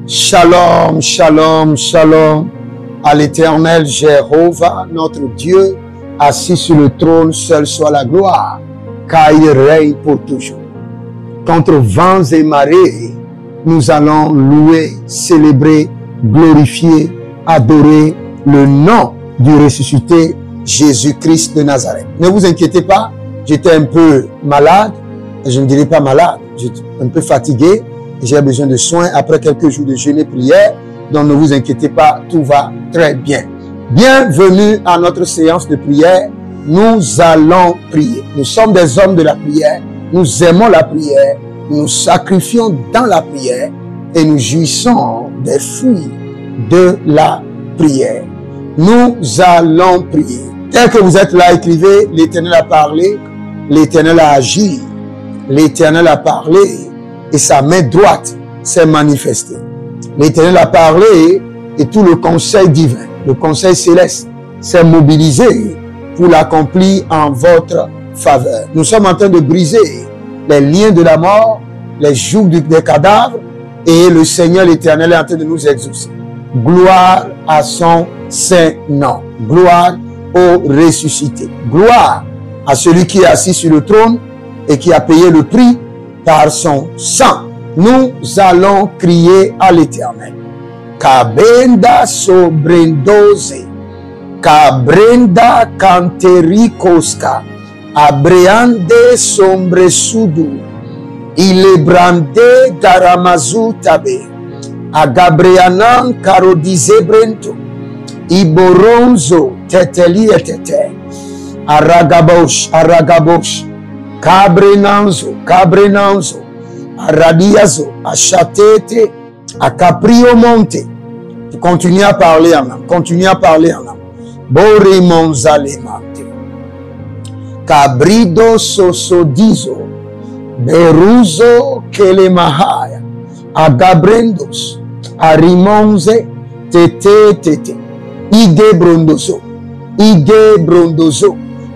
Shalom, shalom, shalom à l'Éternel Jéhovah, notre Dieu, assis sur le trône, seul soit la gloire, car il règne pour toujours. Contre vents et marées, nous allons louer, célébrer, glorifier, adorer le nom du ressuscité Jésus-Christ de Nazareth. Ne vous inquiétez pas, j'étais un peu malade, je ne dirais pas malade, j'étais un peu fatigué, j'ai besoin de soins après quelques jours de jeûne et prière, donc ne vous inquiétez pas, tout va très bien. Bienvenue à notre séance de prière, nous allons prier. Nous sommes des hommes de la prière, nous aimons la prière, nous sacrifions dans la prière et nous jouissons des fruits de la prière. Nous allons prier. Tel que vous êtes là, écrivez, l'Éternel a parlé, l'Éternel a agi, l'Éternel a parlé et sa main droite s'est manifestée. L'Éternel a parlé et tout le conseil divin, le conseil céleste s'est mobilisé pour l'accomplir en votre faveur. Nous sommes en train de briser les liens de la mort, les jougs des cadavres et le Seigneur l'Éternel est en train de nous exaucer. Gloire à son saint nom. Gloire au ressuscité. Gloire à celui qui est assis sur le trône et qui a payé le prix par son sang. Nous allons crier à l'Éternel. Kabenda sobrendose, kabrenda kanterikoska, abreande sombresudu, ilebrande garamazu tabe, agabreanan karodizebrento, iboronzo tetelietete, aragabosh, aragabosh, cabrenanzo, cabrenanzo, aradiazo, achatete, acaprio monte. Continuez à parler en langue, continuez à parler en langue. Borimonzalemante, cabrido sosodizo, beruzo kelemahaya, agabrendos, arimonze, tete tete, ige brondozo,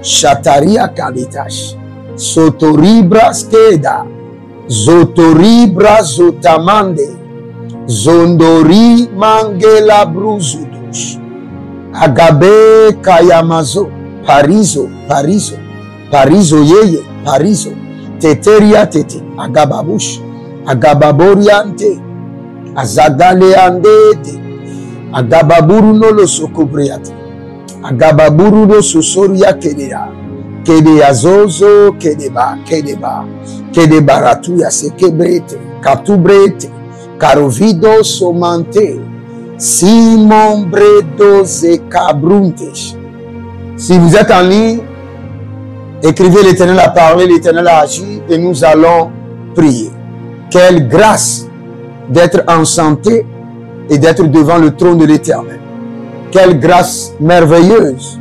chataria kalitash. Sotoribra skeda, zotoribra zotamande, zondori mangela bruzudush, agabe kayamazo, parizo, yeye, parizo, teteria tete, agababush, agababoriante, azagaleandete, agababuru no lo sokobriate, agababuru no sosoria kedea, Kede azozo, kedeba, kedebaratuya sekebrete, katubrete, karovido somante, simon bredo ze kabruntesh. Si vous êtes en ligne, écrivez l'Éternel a parlé, l'Éternel a agi et nous allons prier. Quelle grâce d'être en santé et d'être devant le trône de l'Éternel. Quelle grâce merveilleuse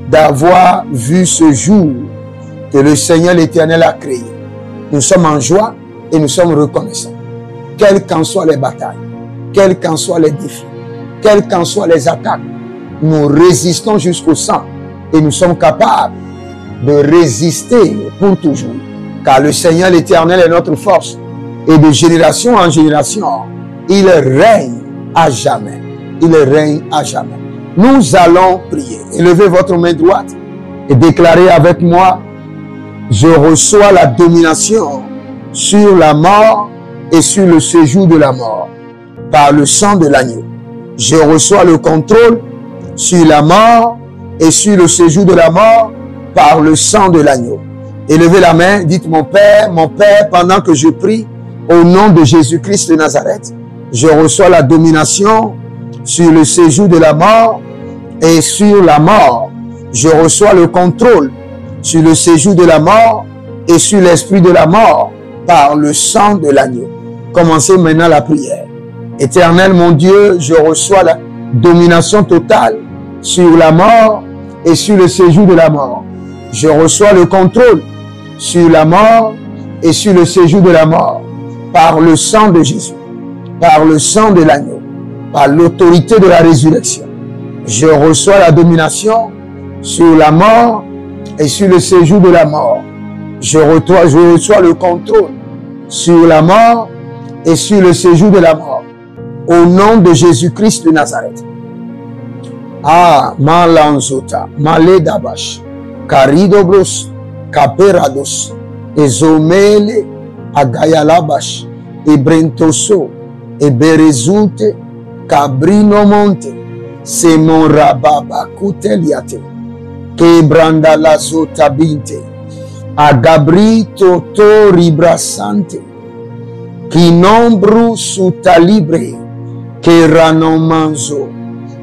d'avoir vu ce jour que le Seigneur l'Éternel a créé. Nous sommes en joie et nous sommes reconnaissants. Quelles qu'en soient les batailles, quels qu'en soient les défis, quelles qu'en soient les attaques, nous résistons jusqu'au sang et nous sommes capables de résister pour toujours. Car le Seigneur l'Éternel est notre force et de génération en génération, il règne à jamais. Il règne à jamais. Nous allons prier. Élevez votre main droite et déclarez avec moi: je reçois la domination sur la mort et sur le séjour de la mort par le sang de l'agneau. Je reçois le contrôle sur la mort et sur le séjour de la mort par le sang de l'agneau. Élevez la main, dites: mon Père, pendant que je prie au nom de Jésus-Christ de Nazareth, je reçois la domination sur le séjour de la mort et sur la mort. Je reçois le contrôle sur le séjour de la mort et sur l'esprit de la mort par le sang de l'agneau. Commencez maintenant la prière. Éternel mon Dieu, je reçois la domination totale sur la mort et sur le séjour de la mort. Je reçois le contrôle sur la mort et sur le séjour de la mort par le sang de Jésus, par le sang de l'agneau, par l'autorité de la résurrection. Je reçois la domination sur la mort et sur le séjour de la mort. Je reçois le contrôle sur la mort et sur le séjour de la mort Au nom de Jésus-Christ de Nazareth. Ah, Malanzota, Maledabash, Karidobros, Kaperados, Ezomele, Agayalabash, Ebrentoso, Eberezute, Cabrino Monte, Semon Rababa Kuteliate, Kebranda Lazota Binte, Agabri Toto Ribrasante, Kinombru Sutalibre, Keranomanzo,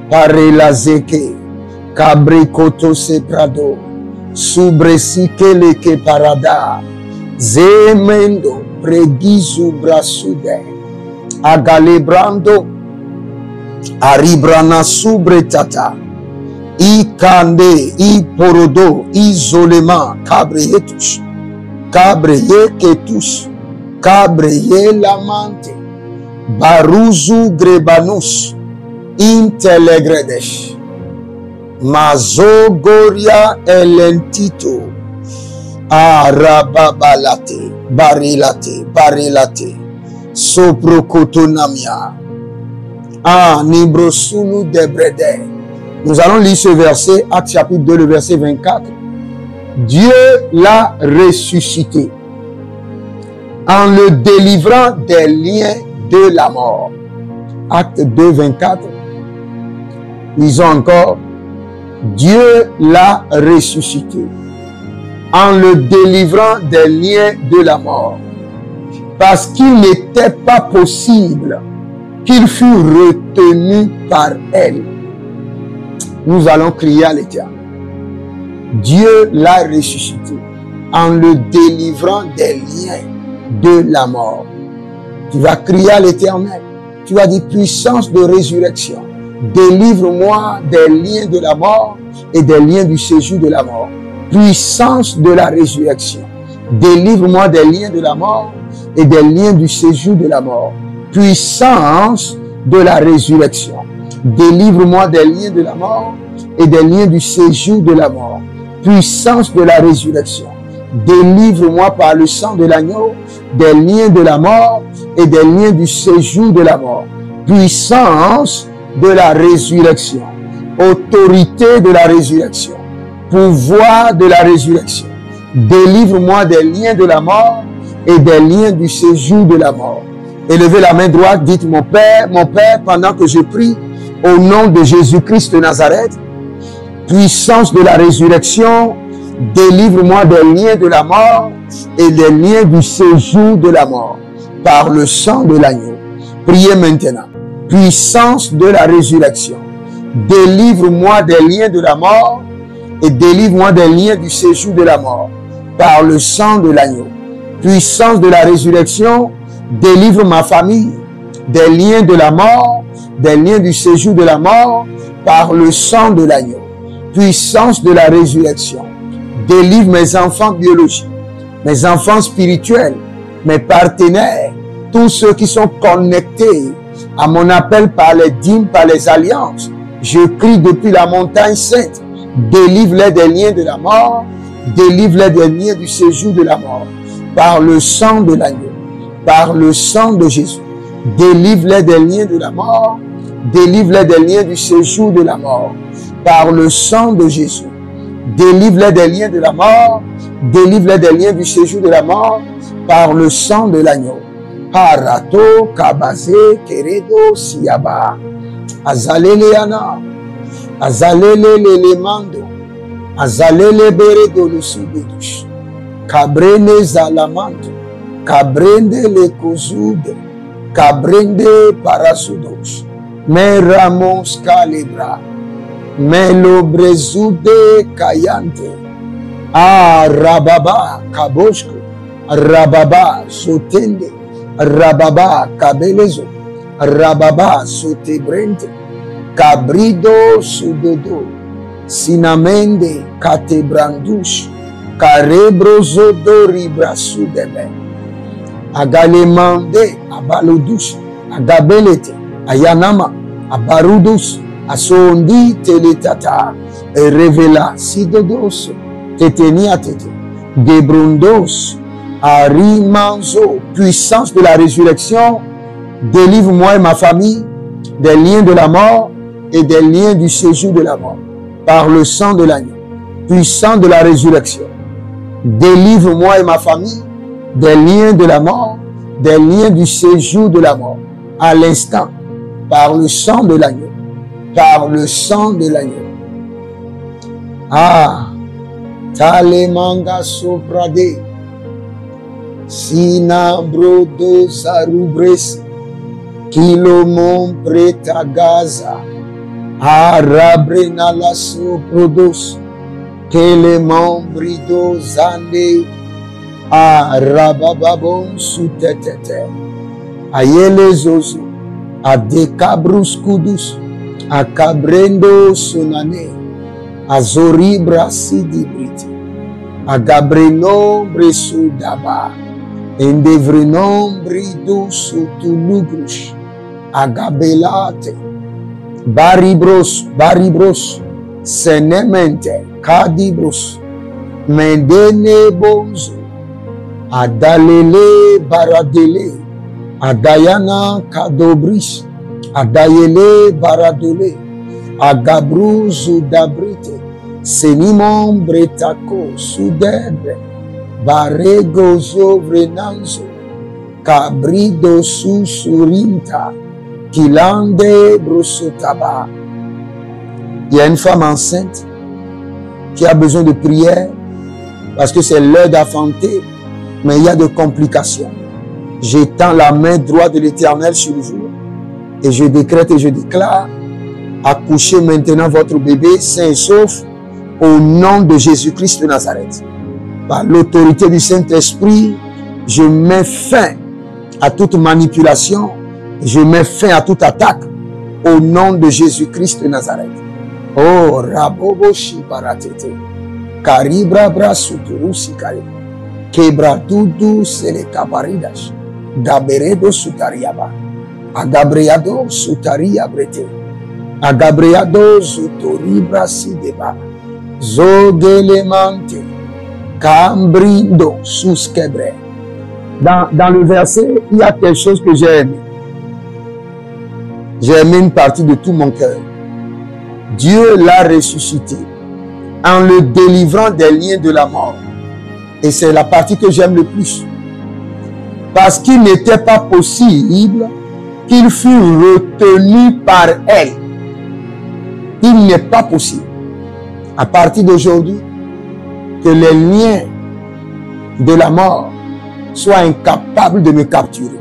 Parelazeke, Cabricoto Seprado, Subresike ke parada, Zemendo, Pregizu Brasude, Agalebrando, Aribrana Subretata, Ikande, Iporodo, Isolema, Cabreyetus, Cabreyeketus, Cabreye Lamante, Baruzu Grebanus, Intelegredesh, Mazogoria Elentito, Arababalate, Barilate, Barilate, Soprocotonamia, Nibrosulu Debrede. Nous allons lire ce verset, Actes chapitre 2, le verset 24. Dieu l'a ressuscité en le délivrant des liens de la mort. Acte 2, 24. Lisons encore. Dieu l'a ressuscité en le délivrant des liens de la mort, parce qu'il n'était pas possible qu'il fût retenu par elle. Nous allons crier à l'Éternel. Dieu l'a ressuscité en le délivrant des liens de la mort. Tu vas crier à l'Éternel. Tu vas dire, puissance de résurrection, délivre-moi des liens de la mort et des liens du séjour de la mort. Puissance de la résurrection, délivre-moi des liens de la mort et des liens du séjour de la mort. Puissance de la résurrection, délivre-moi des liens de la mort et des liens du séjour de la mort. Puissance de la résurrection, délivre-moi par le sang de l'agneau des liens de la mort et des liens du séjour de la mort. Puissance de la résurrection, autorité de la résurrection, pouvoir de la résurrection, délivre-moi des liens de la mort et des liens du séjour de la mort. Élevez la main droite, dites mon Père, pendant que je prie, au nom de Jésus-Christ de Nazareth, puissance de la résurrection, délivre-moi des liens de la mort et des liens du séjour de la mort, par le sang de l'agneau. Priez maintenant. Puissance de la résurrection, délivre-moi des liens de la mort et délivre-moi des liens du séjour de la mort, par le sang de l'agneau. Puissance de la résurrection, délivre ma famille des liens de la mort, des liens du séjour de la mort, par le sang de l'agneau. Puissance de la résurrection, délivre mes enfants biologiques, mes enfants spirituels, mes partenaires, tous ceux qui sont connectés à mon appel par les dîmes, par les alliances. Je crie depuis la montagne sainte, délivre-les des liens de la mort, délivre-les des liens du séjour de la mort, par le sang de l'agneau, par le sang de Jésus. Délivre-les des liens de la mort, délivre-les des liens du séjour de la mort, par le sang de Jésus. Délivre-les des liens de la mort, délivre-les des liens du séjour de la mort, par le sang de l'agneau. Parato, Kabase, Keredo, Siaba, Azalele Ana, Azalele Lelemando, Azalele Beredo Lusubidush, Cabrene Zalamanto, Cabrende Lekozude, Cabrende Parasudos, Meramos Calibra, Melobrezude Kayante, Rababa Kaboshko, Rababa Sotende, Rababa Kabelezo, Rababa Sotebrente, Cabrido Sudodo, Sinamende Katebrandush, Carebrozo Doribra Sudebe, Agalemande Abaludush, Agabelete, Ayanama, Abarudus, Asondi Teletata, Revela Sidodos, Tetenia Tete, Debrundos, Arimanzo, puissance de la résurrection, délivre-moi et ma famille des liens de la mort et des liens du séjour de la mort, par le sang de l'agneau, puissant de la résurrection. Délivre-moi et ma famille des liens de la mort, des liens du séjour de la mort, à l'instant, par le sang de l'agneau, par le sang de l'agneau. Ah, talemanga soprade, sinabrodo zarubres, kilomon preta gaza, arabrena la soprodos, kelemon brido zande, arabababon sutetete, ayele zozo, adekabrus kudus, akabrendo sonane, azori brasidi briti, agabreno bresudaba, endevrenon brido sutulugrush, agabelate, baribros, senemente, kadibros, mendene bonzo, adalele baradele, adayana kadobris, adayele baradole, agabruzu dabrite, senimon bretako sudebre, baregozo vrenanzo, cabrido susurinta, kilande brosotaba. Il y a une femme enceinte qui a besoin de prière parce que c'est l'heure d'enfanter, mais il y a des complications. J'étends la main droite de l'Éternel sur vous et je décrète et je déclare: accouchez maintenant votre bébé sain et sauf au nom de Jésus-Christ de Nazareth. Par l'autorité du Saint-Esprit, je mets fin à toute manipulation, je mets fin à toute attaque au nom de Jésus-Christ de Nazareth. Oh, Raboboshi Baratete, Karibra Brasuturusi Kari, Kebra Dudu Sele Kabaridash, Gaberedo Sutariaba, Agabriado Sutaria Brete, Agabriado Sutoribra Sideba, Zogelemante, Cambrindo Suskebre. Dans le verset, il y a quelque chose que j'ai aimé. J'ai aimé une partie de tout mon cœur. Dieu l'a ressuscité en le délivrant des liens de la mort. Et c'est la partie que j'aime le plus. Parce qu'il n'était pas possible qu'il fût retenu par elle. Il n'est pas possible, à partir d'aujourd'hui, que les liens de la mort soient incapables de me capturer.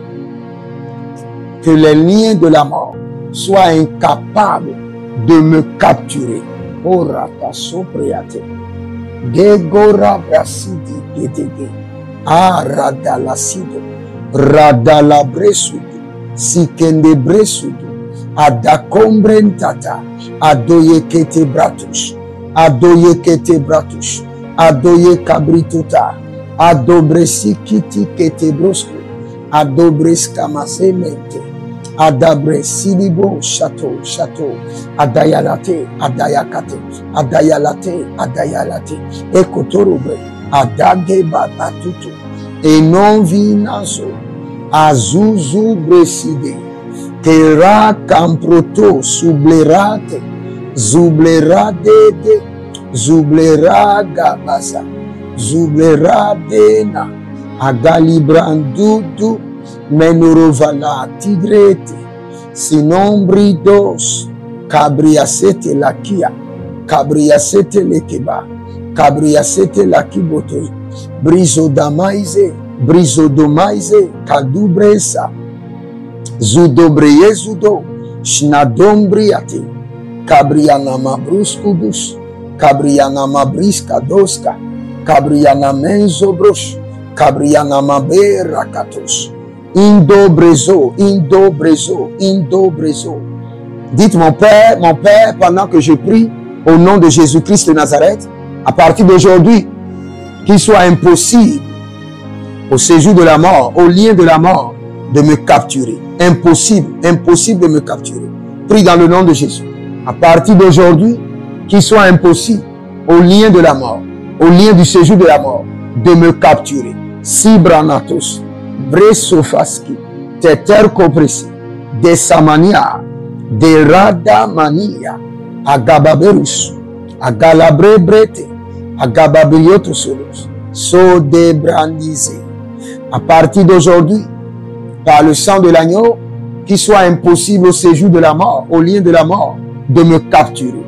Que les liens de la mort soient incapables de me capturer. Orata sopriate. Gegora brasidi gedege. Aradalasido. Radalabresudu. Sikende bresudu. Adakombrentata. Adoyekete bratush. Adoyekete bratush. Adoye kabrituta. Adobresikiti kete brosco. Adobreskamasamente. Adabre silibo château, adayalate, adayakate, adayalate, ekotorobre, adage babatutu, enon vinazo, azuzu breside, kera kamproto, sublerate, zublerade, zublera gabasa, zublera bena, agalibrandudu, Menorovala tigrete, sinombridos, cabriasete lakia, cabriasete lekeba, cabriasete lakiboto, brisodomaize, kadubresa, zudobreye zudo, shnadombriate, cabrianama bruskudus, cabrianama briskadoska, cabrianama zobrosh, cabrianama berakatos. Indo brezo. Dites mon Père, pendant que je prie au nom de Jésus-Christ de Nazareth, à partir d'aujourd'hui, qu'il soit impossible au séjour de la mort, au lien de la mort, de me capturer. Impossible de me capturer. Prie dans le nom de Jésus. À partir d'aujourd'hui, qu'il soit impossible au lien de la mort, au lien du séjour de la mort, de me capturer. Sibranatos. Bresofaski, Teter Kopresi, Desamania, de rada mania, agababerus, agalabrebrete, agababriotosolos, so débrandisé. À partir d'aujourd'hui, par le sang de l'agneau, qu'il soit impossible au séjour de la mort, au lien de la mort, de me capturer.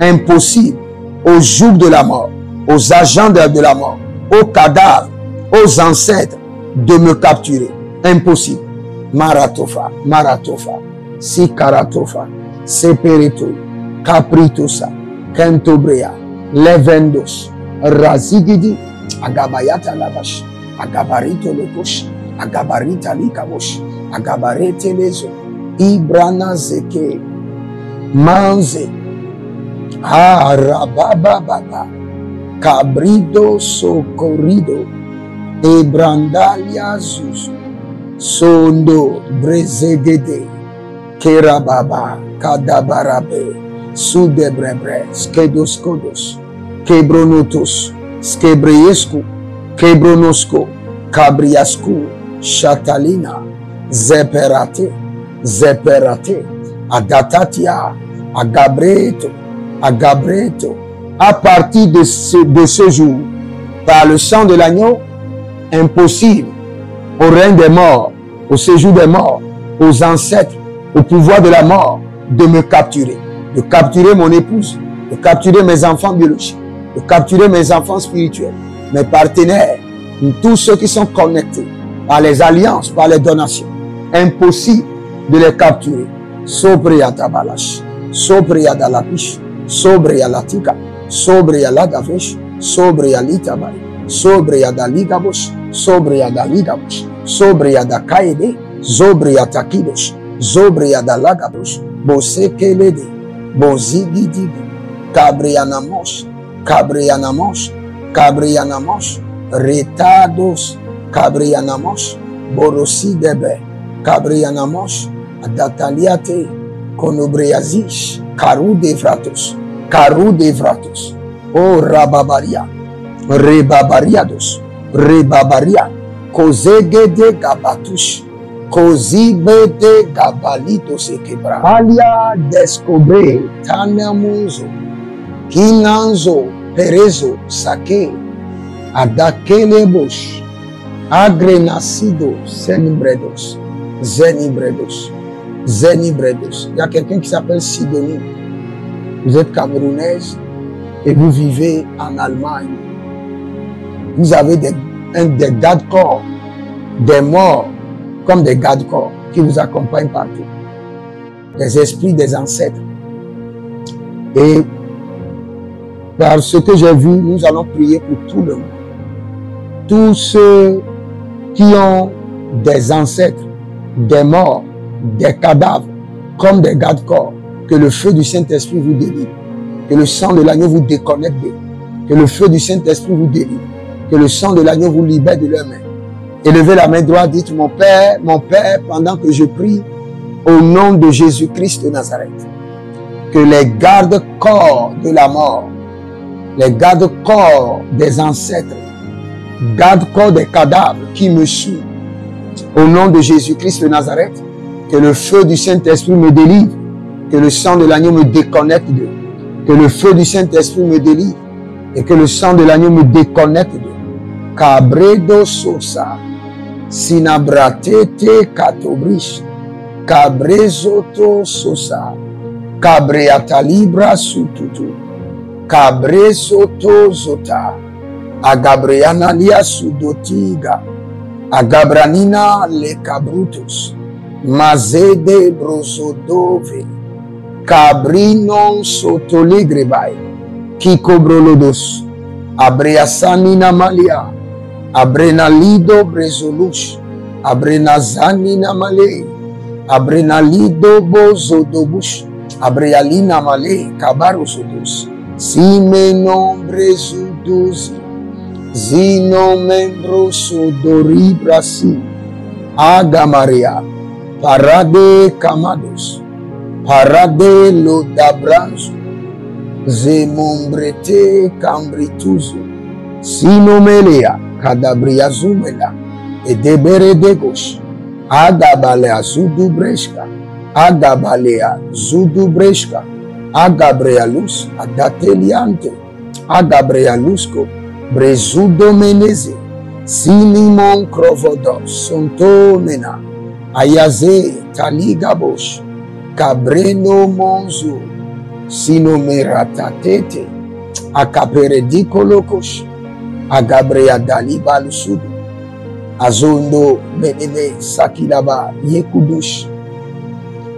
Impossible au joug de la mort, aux agents de la mort, aux cadavres, aux ancêtres, de me capturer. Impossible. Maratofa, maratofa, sikaratofa, sepereto, capritosa, kentobrea, levendos, razigidi, agabayata lavash, agabarito lokosh, agabarita likabosh, agabarete lezo, ibrana zeke, manze, arabababa, cabrido socorrido, ebrandalia zuzu, sondo brezegede, kerababa, kadabarabe, sudebrebre, skedoskodos, kebronotos, skebreesku, kebronosko, kabriasku, chatalina, zeperate, zeperate, adatatia, agabreto, agabreto. À partir de ce jour, par le sang de l'agneau, impossible au règne des morts, au séjour des morts, aux ancêtres, au pouvoir de la mort, de me capturer, de capturer mon épouse, de capturer mes enfants biologiques, de capturer mes enfants spirituels, mes partenaires, tous ceux qui sont connectés par les alliances, par les donations. Impossible de les capturer. Sobria tabalash, sobria dalapish, sobria latika, sobria ladavesh, sobria litabay, sobria daligabosh, sobria daligabosh, sobria da kaede, zobria takidosh, zobria dalagabosh, bosekelede, bozigidigi, kabrianamosh, kabrianamosh, kabrianamosh, retados, kabrianamosh, borosidebe, kabrianamosh, adataliate, konobriazish, karu devratos, o rababaria, rebabariados, rebabaria, kozegede gabatush, kozibede gabalitos ekebra, alia descobre, tanamuzo, kinanzo, perezo, sake, adakelebosh, agrenacido, zenibredos, zenibredos, zenibredos. Il y a quelqu'un qui s'appelle Sidonie. Vous êtes camerounaise et vous vivez en Allemagne. Vous avez des gardes-corps, des morts comme des gardes-corps qui vous accompagnent partout. Les esprits des ancêtres. Et par ce que j'ai vu, nous allons prier pour tout le monde. Tous ceux qui ont des ancêtres, des morts, des cadavres, comme des gardes-corps, que le feu du Saint-Esprit vous délivre, que le sang de l'agneau vous déconnecte d'eux, que le feu du Saint-Esprit vous délivre, que le sang de l'agneau vous libère de leurs mains. Élevez la main droite, dites mon Père, pendant que je prie au nom de Jésus-Christ de Nazareth, que les gardes-corps de la mort, les gardes-corps des ancêtres, garde-corps des cadavres qui me suivent, au nom de Jésus-Christ de Nazareth, que le feu du Saint-Esprit me délivre, que le sang de l'agneau me déconnecte d'eux, que le feu du Saint-Esprit me délivre et que le sang de l'agneau me déconnecte d'eux. Cabredo sosa, sinabratete katobrish, cabrezoto sosa, cabreata libra sututu, cabrezoto zota, agabreana lia sudotiga, agabranina le cabrutos, mazede brosodove, cabrinon sotolegrebai, kikobrolodos, abreasanina malia, abrenalido brezolush, abrenazanina male, abrenalido bozodobush, abrealina male, cabarosodos, simenon brezudozi, zino membro sodori brasi, agamaria, parade camados, parade lodabranzo, zemombrete cambrituzo, sinomelea, cadabriazumela, edebere degos, agabale azudu bresca, Agabalea Zudubreshka, Agabrealus, Adateliante, Agabrealusco, Brezudo Meneze, Silimon Crovodos, Sontomena, Ayaze, Taligabosh, Cabreno Monzo, Sinomeratatete, Akaperedikolokosh, Agabrea Dalibalusudu, Azondo Beneme Sakilaba Yekudush.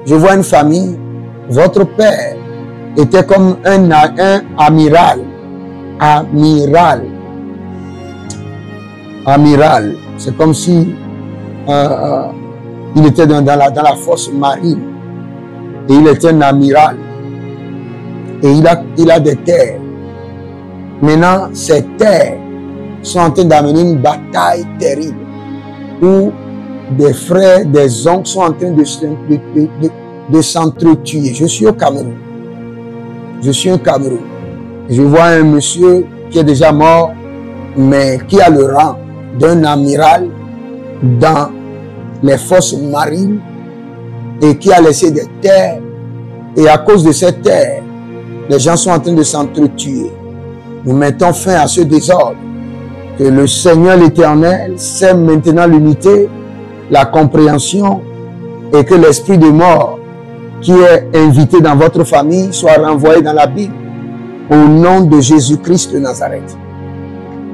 Je vois une famille, votre père était comme un amiral. Amiral. C'est comme si il était dans la force marine. Et il était un amiral. Et il a des terres. Maintenant, ces terres sont en train d'amener une bataille terrible où des frères, des oncles sont en train de s'entretuer. Je suis au Cameroun. Je suis au Cameroun. Je vois un monsieur qui est déjà mort, mais qui a le rang d'un amiral dans les forces marines et qui a laissé des terres. Et à cause de ces terres, les gens sont en train de s'entretuer. Nous mettons fin à ce désordre. Que le Seigneur l'Éternel sème maintenant l'unité, la compréhension et que l'esprit de mort qui est invité dans votre famille soit renvoyé dans la Bible au nom de Jésus-Christ de Nazareth.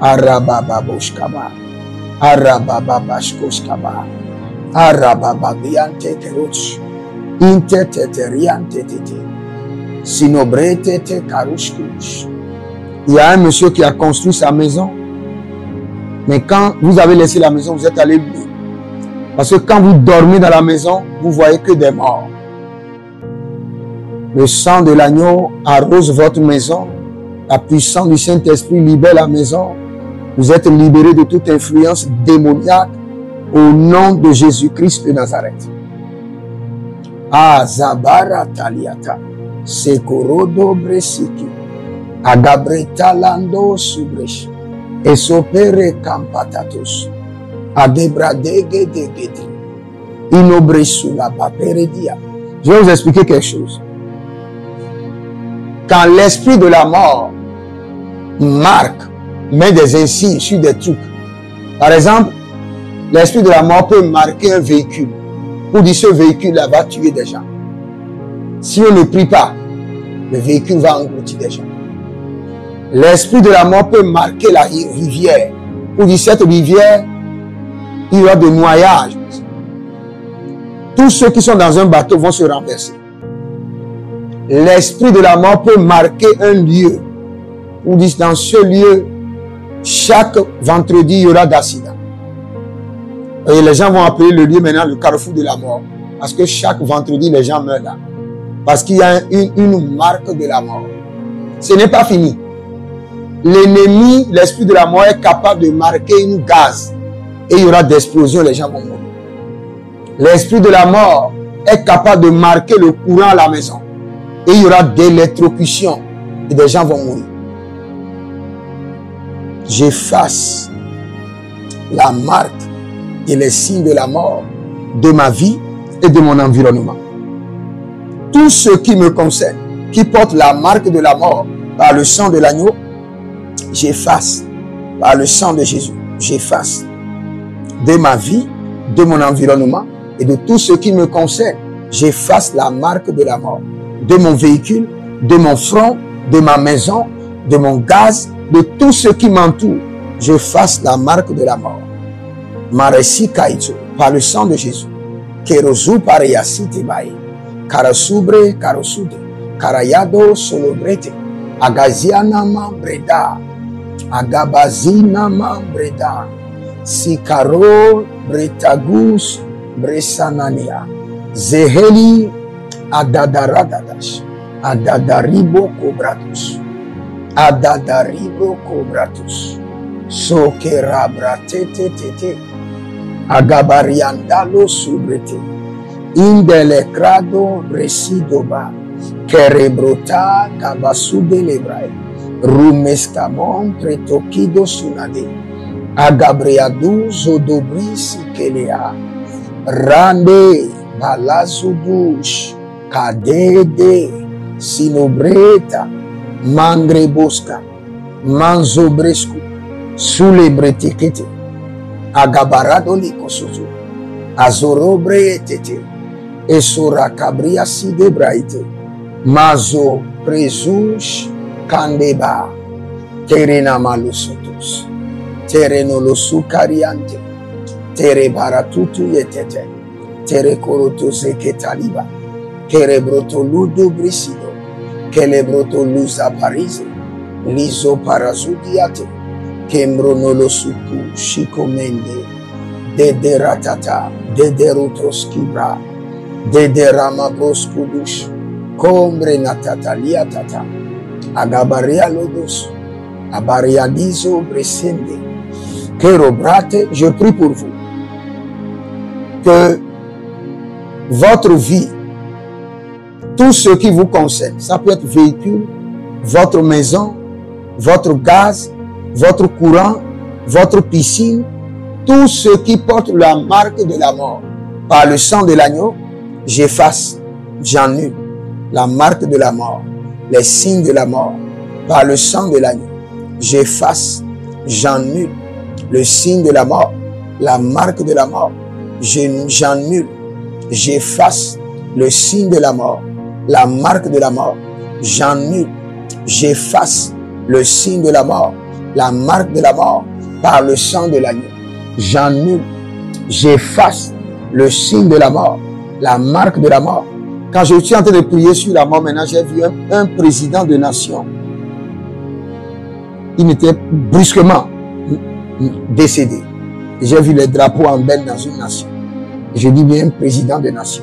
Arabababoshkaba, Arabababashkoshkaba, Arabababiantekeroch, Inteteteriantetete, Sinobretete karushkush. Il y a un monsieur qui a construit sa maison, mais quand vous avez laissé la maison, vous êtes allé oublier. Parce que quand vous dormez dans la maison, vous voyez que des morts. Le sang de l'agneau arrose votre maison. La puissance du Saint-Esprit libère la maison. Vous êtes libérés de toute influence démoniaque au nom de Jésus-Christ de Nazareth. Azabara taliata, sekorodo bresiki, agabreta lando subresh, esopere campatatus, adebradege degedi, inobresula paperedia. Je vais vous expliquer quelque chose. Quand l'esprit de la mort marque, met des insignes sur des trucs. Par exemple, l'esprit de la mort peut marquer un véhicule. Pour dire ce véhicule-là va tuer des gens. Si on ne prie pas, le véhicule va engloutir des gens. L'esprit de la mort peut marquer la rivière. Pour dire cette rivière, il y aura des noyages. Tous ceux qui sont dans un bateau vont se renverser. L'esprit de la mort peut marquer un lieu. Pour dire dans ce lieu, chaque vendredi, il y aura d'accidents. Et les gens vont appeler le lieu maintenant le carrefour de la mort. Parce que chaque vendredi, les gens meurent là. Parce qu'il y a une marque de la mort. Ce n'est pas fini. L'ennemi, l'esprit de la mort, est capable de marquer une gaz. Et il y aura des explosions, les gens vont mourir. L'esprit de la mort est capable de marquer le courant à la maison. Et il y aura d'électrocution. Et des gens vont mourir. J'efface la marque et les signes de la mort de ma vie et de mon environnement. Tout ce qui me concerne, qui porte la marque de la mort par le sang de l'agneau, j'efface par le sang de Jésus. J'efface de ma vie, de mon environnement et de tout ce qui me concerne. J'efface la marque de la mort de mon véhicule, de mon front, de ma maison, de mon gaz, de tout ce qui m'entoure. J'efface la marque de la mort. Maresi kaito, par le sang de Jésus. Kerozu pareyasi tebaye. Karasubre karosude. Karayado solobrete. Agaziana mambreda. Agabazina mambreda. Sikaro bretagus bresanania. Zeheli adadaradadas. Adadaribo kobratus. Adadaribo kobratus. Sokera bratete tete. Agabariandalo subrete. Indelecrado bresidoba. Kerebrota kabasude lebrae. Rumescamon pretokido sunade. Agabriadu zodobri sikelea. Rande Balazudush, Kadede, Sinobreta, Mangrebosca, Manzobrescu, Sulebretekete, Agabaradoli Kosozo, Azorobreetete, Esora Cabria Sidebraite, Mazo Prezush, Kandeba, Terena Malusotus, Terenolosu Cariante, Tere Baratutu Yetete, Tere Koroto Zeketaliba, Kerebroto Ludo Brisido, Kelebroto Luza Parise, Lizo Parazudiate, Kembronolosuku, Shikomende, Dede Ratata, Dede Rutoskibra, Dede Ramabroskudush, Combre Natatalia Tata, Agabaria Lodos, Abariadizo Bresende, Kerobrate, je prie pour vous que votre vie, tout ce qui vous concerne, ça peut être véhicule, votre maison, votre gaz, votre courant, votre piscine, tout ce qui porte la marque de la mort, par le sang de l'agneau, j'efface, j'annule la marque de la mort, les signes de la mort, par le sang de l'agneau, j'efface, j'annule le signe de la mort, la marque de la mort, j'annule, j'efface le signe de la mort, la marque de la mort, j'annule, j'efface le signe de la mort, la marque de la mort, par le sang de l'agneau, j'annule, j'efface le signe de la mort, la marque de la mort. Quand je suis en train de prier sur la mort, maintenant j'ai vu un président de nation. Il était brusquement décédé. J'ai vu les drapeaux en belle dans une nation. Je dis bien président de nation.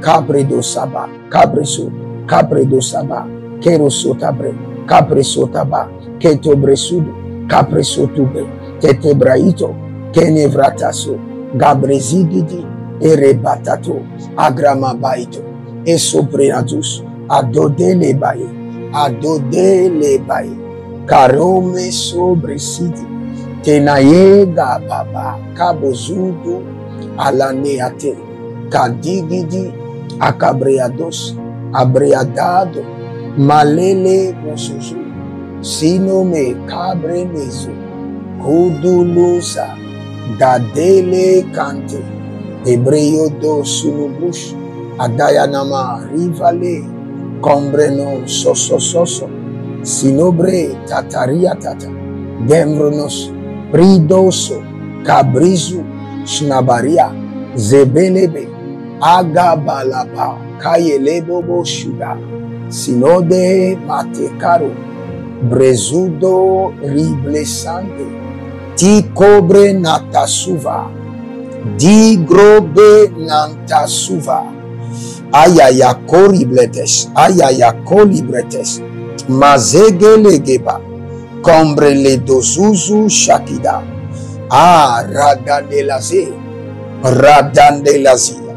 Cabredo Saba, Cabreso, Cabredo Saba, Keroso Tabre, Cabreso Taba, Ketobresudo, Cabreso Tube, Tetebraito, Kenevrataso, Gabrezigidi, Erebatato, Agramabaito, Esoprenatus, Adode Lebaye, Adode Lebaye, Karome Sobresidi, Tenaye Gababa, Kabozudu, Alaneate, Kadigidi, Akabreados, Abreadado, Malele Mosuzu, Sinome Cabrenezo, Kudulusa, Dadele Kante, Ebreyodo Sunubush, Adayanama Rivale, Combreno Soso, Sinobre Tataria Tata, Gemronos, Pridoso, Cabrizu, Shnabaria, Zebelebe, Agabalaba, Kayelebobo Shuda, Sinode Matecaro, Brezudo Riblesante, Ti Cobre Natasuva, Di Grobe Nantasuva, Ayaya Coribletes, Ayaya Colibretes, Mazegelegeba, Combre le dozuzu Shakida, Radandelaze, Radandelazia,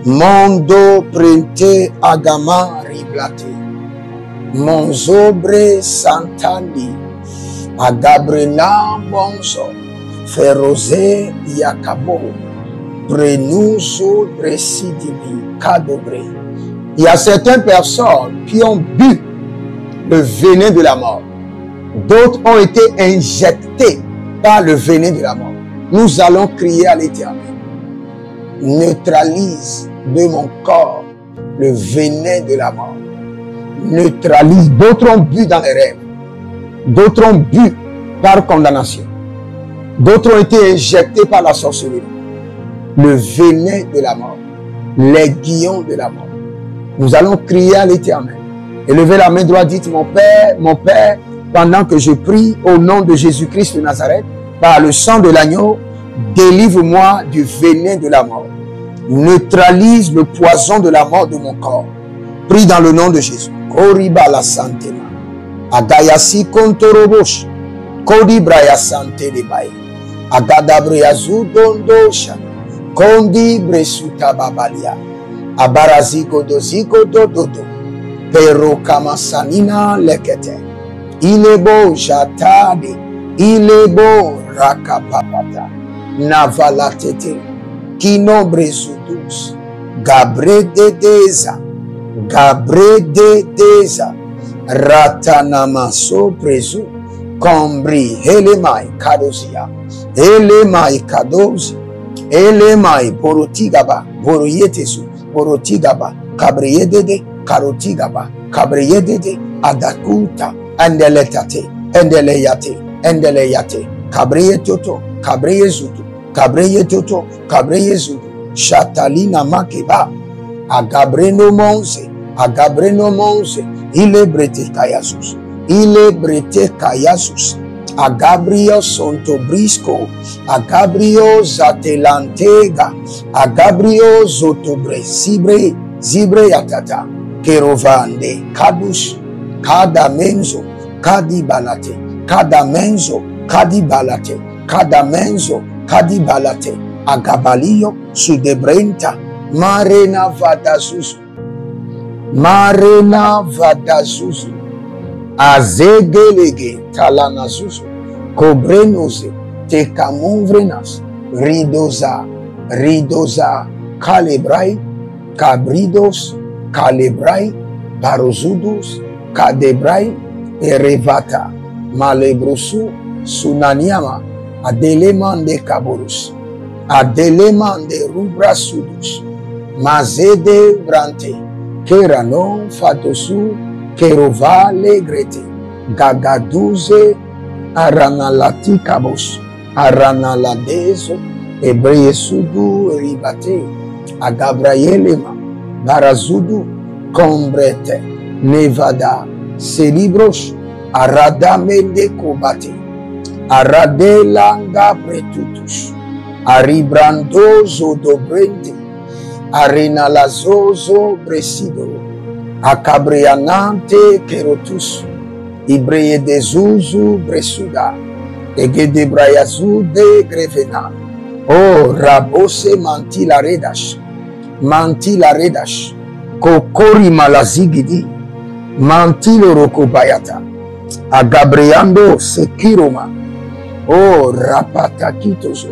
Mondo Prente Agama Riblate, Monzobre Santali, Agabrena Bonzo, Ferroze Yakabo, Brenuso Bresidibi, Kadobre. Il y a certaines personnes qui ont bu le venin de la mort. D'autres ont été injectés par le venin de la mort. Nous allons crier à l'Éternel. Neutralise de mon corps le venin de la mort. Neutralise. D'autres ont bu dans les rêves. D'autres ont bu par condamnation. D'autres ont été injectés par la sorcellerie. Le venin de la mort. Les guillons de la mort. Nous allons crier à l'Éternel. Élevez la main droite, dites, mon Père, pendant que je prie au nom de Jésus-Christ de Nazareth, par le sang de l'agneau, délivre-moi du venin de la mort. Neutralise le poison de la mort de mon corps. Prie dans le nom de Jésus. Koriba la santena. Agayasi kontorobosh. Kodibraya sante de baye. Agadabriazu dondosha. Kondi bresuta babalia. Abaraziko doziko dododo. Pero kamasanina lekete. Ilebo jatade. Ilebo rakapapata. Navalatete. Kinobre zudus. Gabre de deza. Gabre de deza. Ratanamaso prezu. Combri helemai kadosia. Helemai kadosi. Helemai borotigaba. Boroyetesu. Borotigaba. Kabriyedede. Karotigaba. Kabriyedede. Adakuta. Endeletate. Endeleyate. Endeleyate. Kabriye toto. Kabriye zutu. Kabriye toto. Kabriye zutu. Shatalina makeba. Agabreno monze. Agabreno monze. Ile brete kayasus. Ile brete kayasus. Agabrio sontobrisco. Agabrio zatelantega. Agabrio zotobre. Zibre yatata. Kerovande. Kadush. Kada menzo. Kadi balate. Kada menzo. Kadi balate. Kada menzo. Kadi balate. Agabalio sudebrenta. Marena vadazuzu. Marena vadazuzu. Azegelege talanazuzu. Kobrenoze. Tekamonvrenas. Ridoza. Ridoza. Kalebrai. Cabridos. Kalebrai. Barozudus. Kadebrai. Erevata. Malebrusu. Sunaniama. Adeleman de Kaborus. Adeleman de Rubrasudus. Mazede Brante. Kerano Fatosu. Kerova Legrete. Gagaduze. Aranalati Kabos. Aranaladezo. Ebreyesudu Ribate. Agabrayelema. Barazudu. Combrete. Nevada. Celibros. Aradamende Kobate. Arade langa pretutus. Aribrandozo dobrente. Arena lazozo bresido. Acabrianante kerotus. Ibreye de zuzu bresuda. Egede brayazu de grevena. Oh, rabose mantila redash. Mantila redash. Kokori malazigidi. Mantilo rokobayata. Agabriando sekiroma. Oh, rapatakitoso.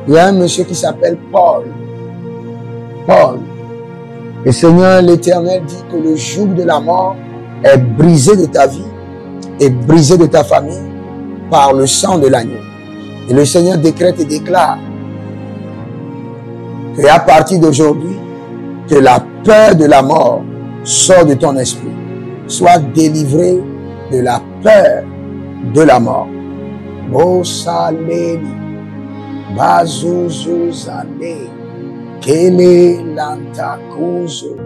Il y a un monsieur qui s'appelle Paul. Paul. Le Seigneur l'Éternel dit que le joug de la mort est brisé de ta vie et brisé de ta famille par le sang de l'agneau. Et le Seigneur décrète et déclare qu'à partir d'aujourd'hui, que la peur de la mort sort de ton esprit. Sois délivré de la peur de la mort. Bosaleli, Bazuzuzane, Kele Lantakuzo,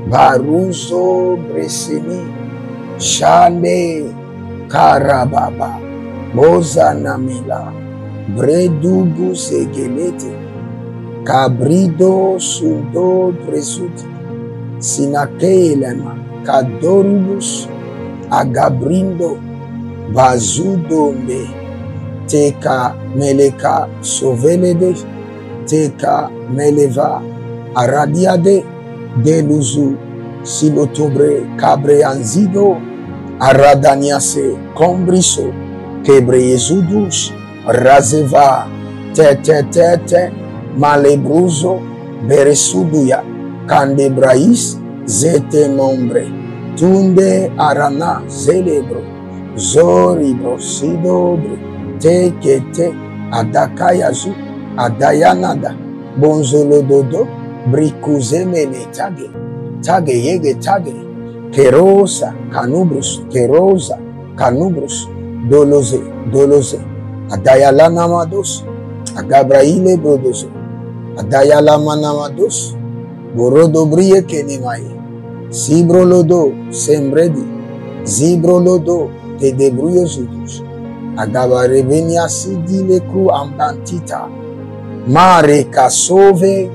Baruzo Breseni, Shale Karababa, Bozanamila, Bredubu Segelete, Cabrido Sudo Bresuti, Sinakelema, Kadorubus, Agabrindo, Bazudombe, Teka meleka sovelede. Teka meleva aradiade. Deluzu silotobre cabre anzido. Aradaniase combriso. Kebreyezudus. Razeva. Tete. Malebruzo. Beresuduya. Kandebrais. Zete nombre. Tunde arana zelebro. Zoribro sidobre. Tekete adakayazu adayanada bonzolododo brikuze mele tage yege kerosa kanubrus doloze adayalana mados agabraile brodozo adayalama namados borodobriye kenemaye zibrolodo sembredi zibrolodo te debrouillosudus Agabarevenia sidi le cru ambantita. Mare kasove.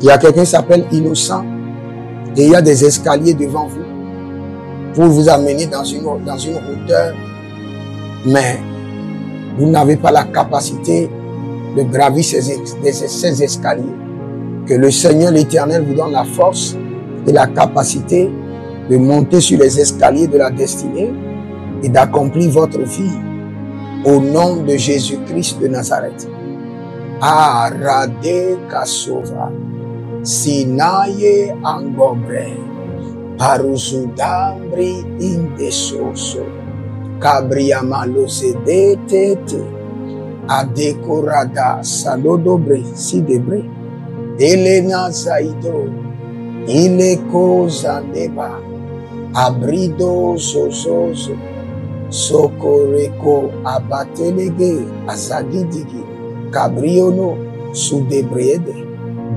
Il y a quelqu'un qui s'appelle Innocent. Et il y a des escaliers devant vous pour vous amener dans une hauteur. Mais vous n'avez pas la capacité de gravir ces escaliers. Que le Seigneur l'Éternel vous donne la force et la capacité de monter sur les escaliers de la destinée et d'accomplir votre vie Au nom de Jésus-Christ de Nazareth. Arade Kasova. Sinaye Angobre. Paruzudambri Indesoso. Kabriamalosede Tete. Adekorada Salodobre Sidebre. Elena Zaido. Ileko Zandeba. Abrido Zozozo. Sokoreko Abatelege Azagidigi. Cabriono Sudebrede.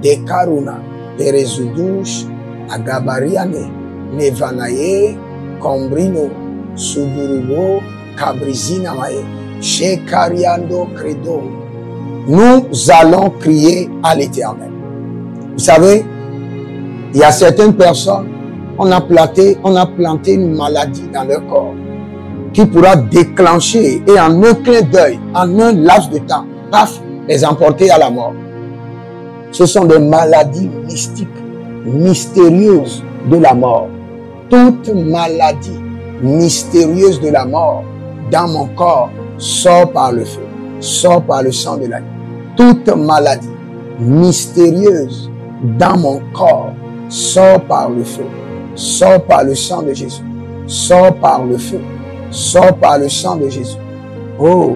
Dekaruna Perezudush. Agabariane Nevanaye. Combrino Sudurubo Cabrizina Mae. Shekariando Credo. Nous allons crier à l'Éternel. Vous savez, il y a certaines personnes, on a planté une maladie dans leur corps qui pourra déclencher et en un clin d'œil, en un laps de temps, paf, les emporter à la mort. Ce sont des maladies mystiques, mystérieuses de la mort. Toute maladie mystérieuse de la mort dans mon corps sort par le feu, sort par le sang de l'agneau. Toute maladie mystérieuse dans mon corps sort par le feu, sort par le sang de Jésus, sort par le feu, sort par le sang de Jésus. Oh,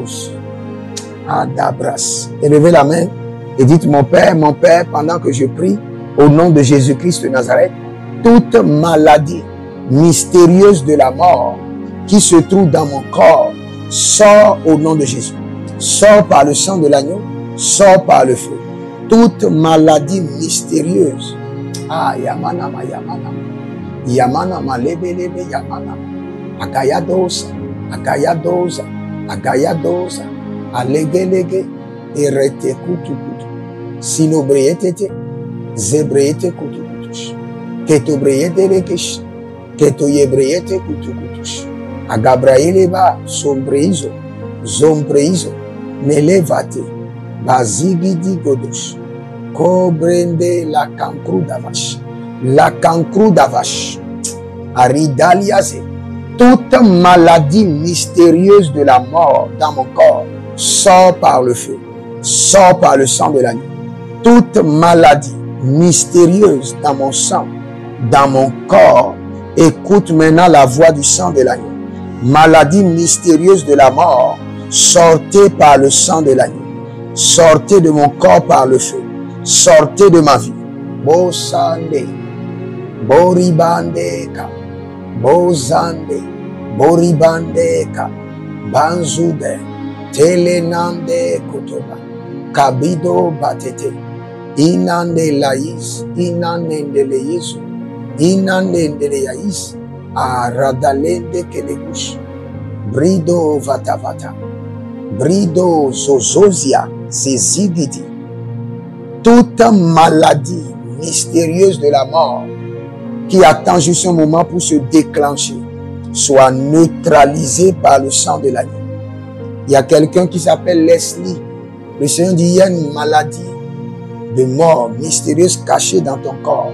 Adabras. Élevez la main et dites, mon Père, pendant que je prie, au nom de Jésus-Christ de Nazareth, toute maladie mystérieuse de la mort qui se trouve dans mon corps, sort au nom de Jésus. Sort par le sang de l'agneau, sort par le feu. Toute maladie mystérieuse. Ah, Yamanama, Yamanama. Yamanama, Lebe, Yamanama. Agayadosa, Agayadosa, Agayadosa. Alege, Erete Kutukutu. Sinobreyete, Zebreyete Kutukutush. Ketobreyete Lekesh. Ketoyebreyete Kutukutush. Agabraeleba, Sombreizo, Zombreizo, Melevate, Bazigidi Godosh, Kobrende la cancru d'avache, la cancru d'avache, Aridaliase. Toute maladie mystérieuse de la mort dans mon corps sort par le feu, sort par le sang de l'agneau. Toute maladie mystérieuse dans mon sang, dans mon corps, écoute maintenant la voix du sang de l'agneau. Maladie mystérieuse de la mort, sortez par le sang de l'agneau. Sortez de mon corps par le feu. Sortez de ma vie. Bosande, Boribandeka, Bozande, Boribandeka, Banzude, Telenande Kotoba, Kabido Batete, Inande Laïs, Inande Leisu, Inande Leiaïs, Aradalende Kelegush, Brido Vatavata, Brido Zozozia, Zezigidi. Toute maladie mystérieuse de la mort qui attend juste un moment pour se déclencher soit neutralisée par le sang de l'agneau. Il y a quelqu'un qui s'appelle Leslie. Le Seigneur dit, il y a une maladie de mort mystérieuse cachée dans ton corps.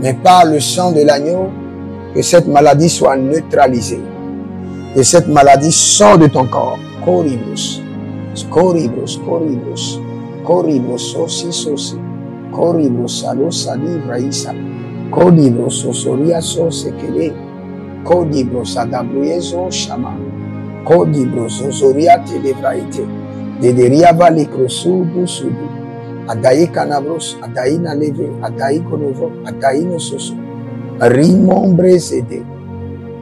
Mais par le sang de l'agneau, que cette maladie soit neutralisée. Et cette maladie sort de ton corps. Coribus, coribus, coribus, coribus, sosi, sosi, coribus, alo, sali, braïsa, coribus, sosoria, sosekele, coribus, adabruyezo, shama, coribus, sosoria, televraite, dederia, valikrosudu, sudu, adaï canabros, adaï naleve, adaï konovo, adaï no soso, rimombre zede,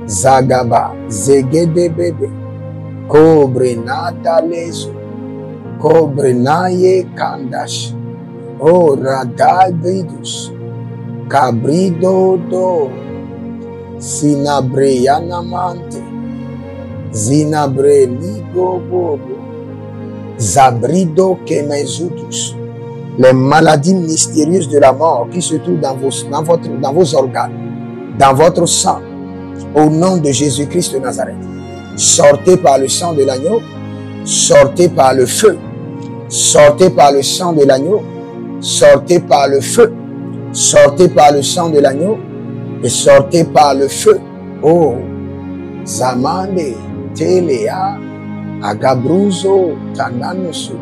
zagaba, zegede bebe, cobre nata leso, cobre naye kandash, o radagridus, cabrido do, sinabre yanamante, zinabre ligo bobo, zabrido kemezutus. Les maladies mystérieuses de la mort qui se trouvent dans vos organes, dans votre sang, au nom de Jésus-Christ de Nazareth. Sortez par le sang de l'agneau, sortez par le feu, sortez par le sang de l'agneau, sortez par le feu, sortez par le sang de l'agneau et sortez par le feu. Oh, Zamande, Telea, Agabruzo Tananusu,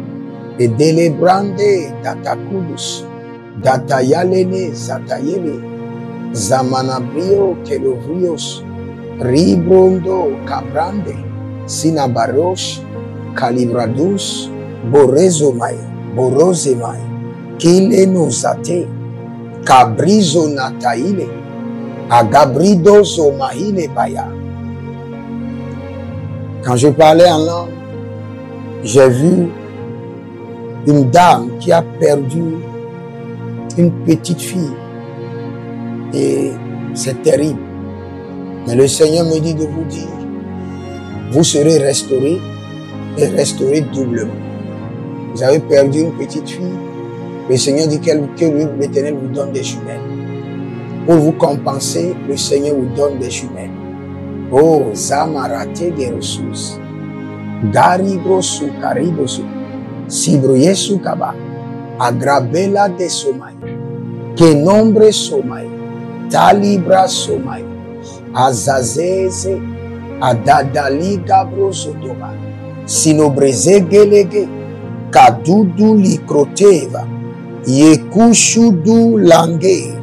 Edelebrande Datakudus, Datayalene Zatayele, Zamanabrio Kelovrios, Ribrondo Cabrande, Sinabarosh, Calibradus, Borezomai, Borozemai, Kilenozate, Cabrizo Nataile, Agabrido Zomahile Baya. Quand je parlais en langue, j'ai vu une dame qui a perdu une petite fille. Et c'est terrible. Mais le Seigneur me dit de vous dire, vous serez restaurés et restaurés doublement. Vous avez perdu une petite fille. Le Seigneur dit que l'Éternel vous donne des jumelles. Pour vous compenser, le Seigneur vous donne des jumelles. Oh, Zamarate de ressources. Garigosu Karibosu. Sibroyesu Kaba. Agrabela de Somai. Que nombre Somai. Talibra Somai. Azazeze. Adadali Gabrosodoma. Sinobreze Gelege. Kadudu Likroteva. Yekushudu Lange.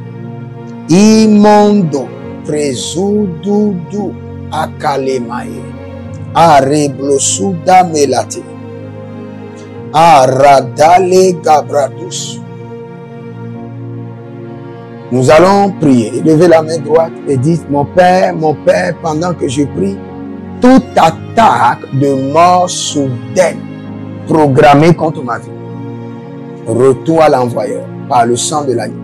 Imondo. Prezududu Akalemaye. Areblosuda Melate. Aradale Gabradus. Nous allons prier. Levez la main droite et dites, mon Père, pendant que je prie, toute attaque de mort soudaine programmée contre ma vie, retour à l'envoyeur par le sang de l'agneau.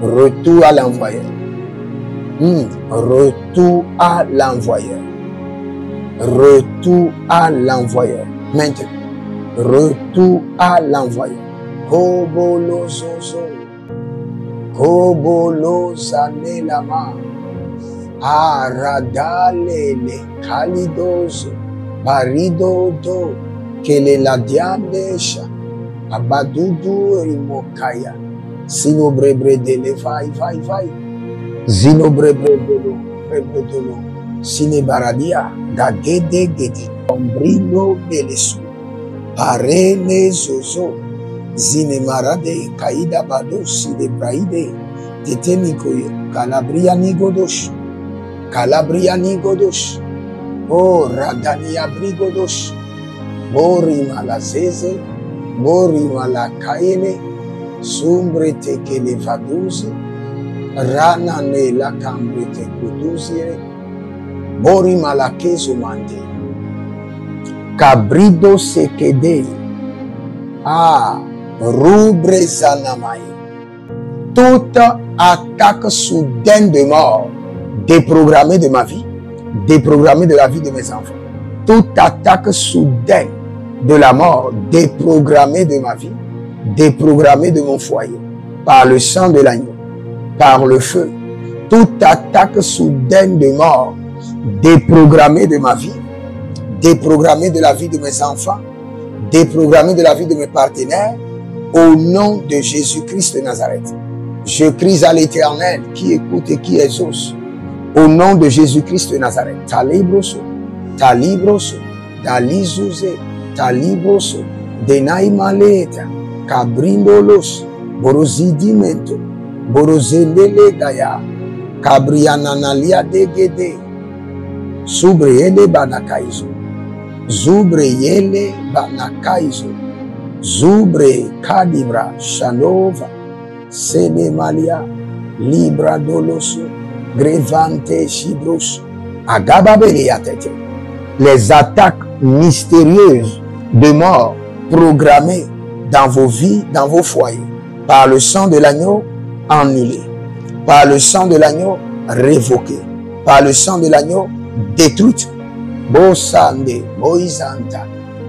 Retour à l'envoyeur. Retour à l'envoyeur. Retour à l'envoyeur. Maintenant. Retour à l'envoyeur. Kobolozozo. Kobolozanelama. Aradalele. Kalidozo. Baridodo. Keleladiandesha. Abadudu rimokaya. Sinobrebredele. Vai. Zinobrebredolo. Brebredolo. Sinebaradia. Gagede gede. Ombrino belesu. Parene zozo. Zinemarade. Kaida badosi de braide. Tetenikoye. Calabriani godosh. Calabriani godosh. Oh, Radania brigodosh. Borima la zeze. Borima la kaele. Sumbre tekele vaduzi. Rana ne la cambre te kuduzie. Borima la kezo mande. Cabrido sekede. Rubre zanamai. Toute attaque soudaine de mort déprogrammée de ma vie, déprogrammée de la vie de mes enfants. Toute attaque soudaine de la mort déprogrammée de ma vie, déprogrammée de mon foyer, par le sang de l'agneau, par le feu. Toute attaque soudaine de mort déprogrammée de ma vie, déprogrammée de la vie de mes enfants, déprogrammée de la vie de mes partenaires, au nom de Jésus-Christ de Nazareth. Je crie à l'Éternel qui écoute et qui exauce. Au nom de Jésus-Christ de Nazareth. Talibroso, talibroso, dalizuze, talibroso, denaimaleta, cabrindolos, borozidimento, borozendele gaya, cabriananalia degede, subreyele banakaizo, zubreyele banakaizo, zubre kadibra shanova, senemalia, libra doloso, grevante chibros, agababeliatete. Les attaques mystérieuses de mort programmées dans vos vies, dans vos foyers, par le sang de l'agneau annulé, par le sang de l'agneau révoqué, par le sang de l'agneau détruite. Bosande, boizanta,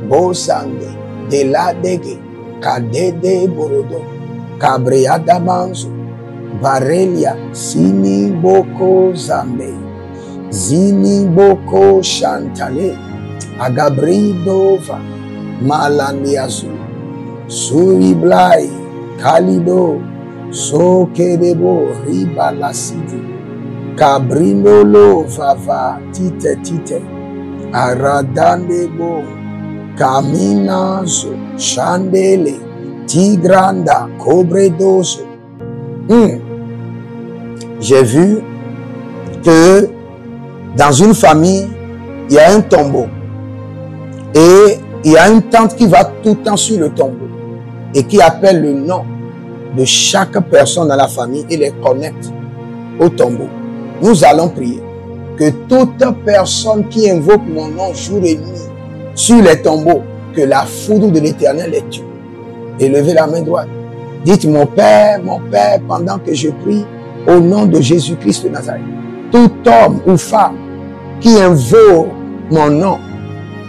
bosande, de la dege, kadede borodo, cabreada manzo, varelia, sini boko zambe, zini boko chantale, agabridova, malaniazu, suriblai, kalido, sokedebo, ribalasidi, cabrinolo vava, tite, aradandebo, Caminazo, Chandele, Tigranda, Cobredoso. J'ai vu que dans une famille, il y a un tombeau. Et il y a une tante qui va tout le temps sur le tombeau et qui appelle le nom de chaque personne dans la famille et les connecte au tombeau. Nous allons prier que toute personne qui invoque mon nom jour et nuit sur les tombeaux, que la foudre de l'Éternel les tue. Élevez la main droite. Dites, mon Père, pendant que je prie au nom de Jésus-Christ de Nazareth, tout homme ou femme qui invoque mon nom,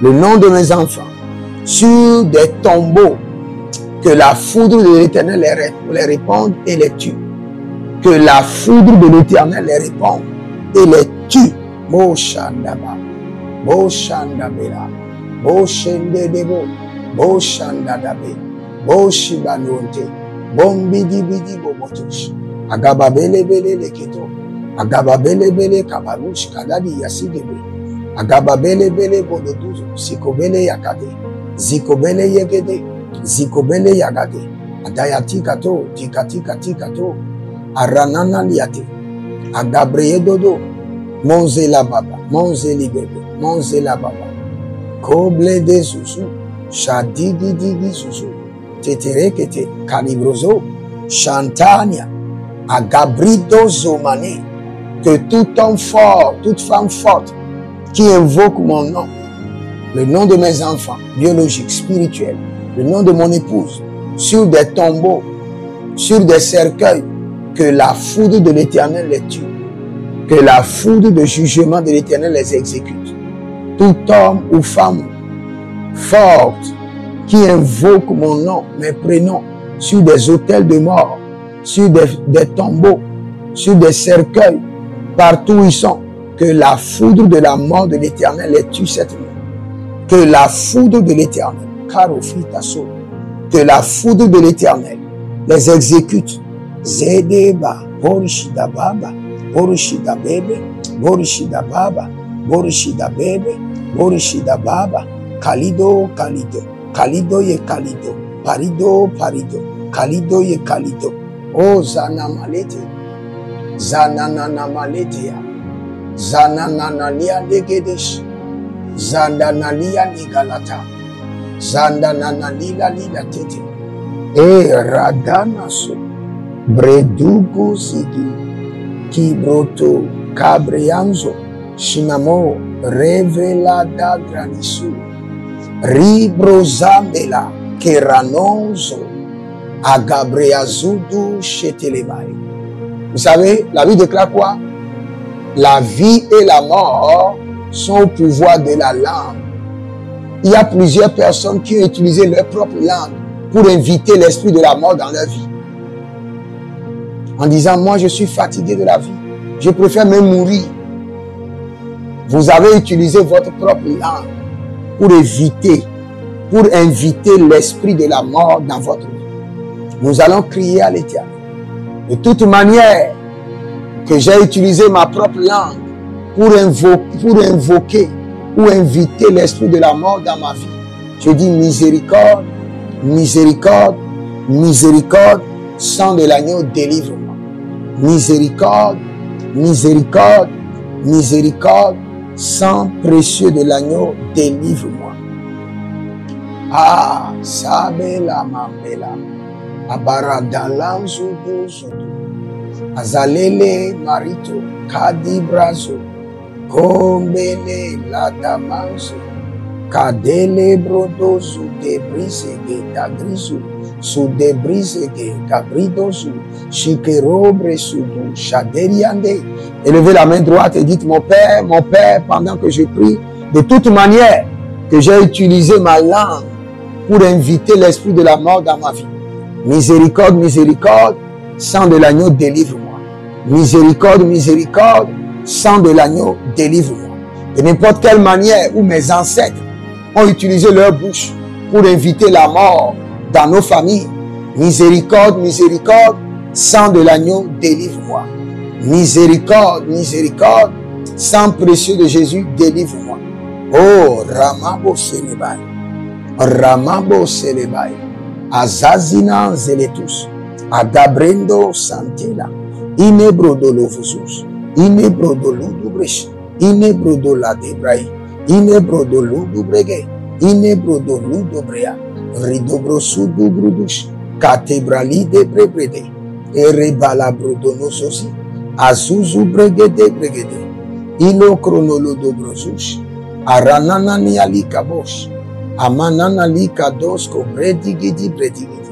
le nom de mes enfants, sur des tombeaux, que la foudre de l'Éternel les réponde et les tue. Que la foudre de l'Éternel les réponde et les tue. Bo Shandaba, Bo Shandabela, Bo Shendedebo, Bo Shandadabe, Bo Shibanonte, Bombidi Bidi Bobotush, Agababele Bele Leketo, Agababele Bele Kabarush Kadadi Yasigebe, Agababele Bele Bododuzo, Sikobele Yakade, Zikobele Yegede, Zikobele Yagade, Adayati Kato, Tikati Katikato, Aranana Liate, Agabreye Dodo, Monzela Baba, Monzeli Bebe, Monzela Baba, Koble de Susu, Shadigi Digi Susu, Teterekete, Calibrozo, Chantania, Agabrido Zomane, que tout homme fort, toute femme forte qui invoque mon nom, le nom de mes enfants, biologiques, spirituels, le nom de mon épouse, sur des tombeaux, sur des cercueils, que la foudre de l'Éternel les tue, que la foudre de jugement de l'Éternel les exécute. Tout homme ou femme forte qui invoque mon nom, mes prénoms, sur des autels de mort, sur des tombeaux, sur des cercueils, partout où ils sont, que la foudre de la mort de l'Éternel les tue cette nuit. Que la foudre de l'Éternel, que la foudre de l'Éternel les exécute. Zedeba, Borishida Baba, Borishida Bebe, Borishida Baba, Borishida Bebe, Borishida Baba, Kalido, Kalido, Kalido ye Kalido, Parido, Parido, Kalido ye Kalido. Oh Zana Malete, Zanana Maletea, Zananalia Negedesh, Zandanalia Nigalata, Zandananalila Lila Tete, E Radanaso, Bredugo Zigi, Kibroto, Cabrianzo, Shinamo, Revelada Granisu, Ribrozambela, Keranonzo, Agabreazudu Chetelemai. Vous savez, la Bible déclare quoi? La vie et la mort sont au pouvoir de la langue. Il y a plusieurs personnes qui ont utilisé leur propre langue pour inviter l'esprit de la mort dans leur vie. En disant, moi je suis fatigué de la vie, je préfère même mourir. Vous avez utilisé votre propre langue pour inviter l'esprit de la mort dans votre vie. Nous allons crier à l'Éternel. De toute manière, que j'ai utilisé ma propre langue pour invoquer ou inviter l'esprit de la mort dans ma vie. Je dis miséricorde, miséricorde, miséricorde, sang de l'agneau, délivre-moi. Miséricorde, miséricorde, miséricorde, sang précieux de l'agneau, délivre-moi. Ah, sabela mambela, abaradalanzo dozodo, azalele marito, kadibrazo, kombele ladamanzo, kadele brodozo, debrisege, dagrizo, sous debrisege, gabridozo, chikerobre sudu, chaderiande. Élevez la main droite et dites, mon Père, pendant que je prie, de toute manière que j'ai utilisé ma langue pour inviter l'esprit de la mort dans ma vie. Miséricorde, miséricorde, sang de l'agneau, délivre-moi. Miséricorde, miséricorde, sang de l'agneau, délivre-moi. De n'importe quelle manière où mes ancêtres ont utilisé leur bouche pour inviter la mort dans nos familles. Miséricorde, miséricorde, sang de l'agneau, délivre-moi. Miséricorde, miséricorde, sang précieux de Jésus, délivre-moi. Oh, Ramabo Sénébaï. Ramabo Celebai, Azazina Zeletus, Adabrendo Santela, Inebrodolovusus, Inebrodoludubresh, Inebrodoladebrae, Inebrodoludubrege, Inebrodoludobrea, Ridobrosudugrudush, Catebrali de Brebrede, Erebalabrodonososi, Azuzu Bregede Bregede, Ilo Chronolodobrosush, Arananani Alikabosh, Amanana Lika Dosko, Bredigidi Bredigidi,